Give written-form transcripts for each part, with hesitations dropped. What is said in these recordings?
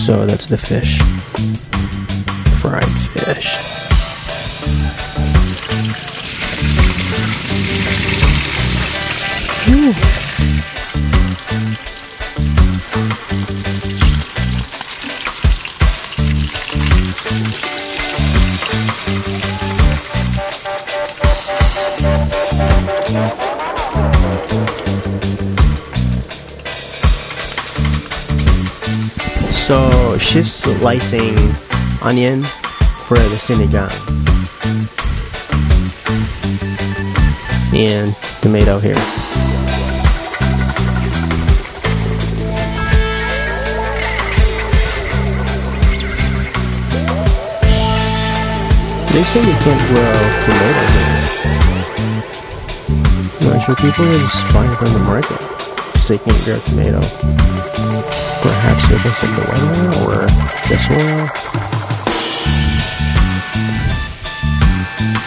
So that's the fish. Fried fish. Ooh. So she's slicing onion for the sinigang and tomato here. They say you can't grow tomato here. Not sure people are just buying it from the market because they can't grow tomato. Perhaps because of the weather or the soil.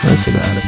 That's about it.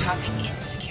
Having insecurity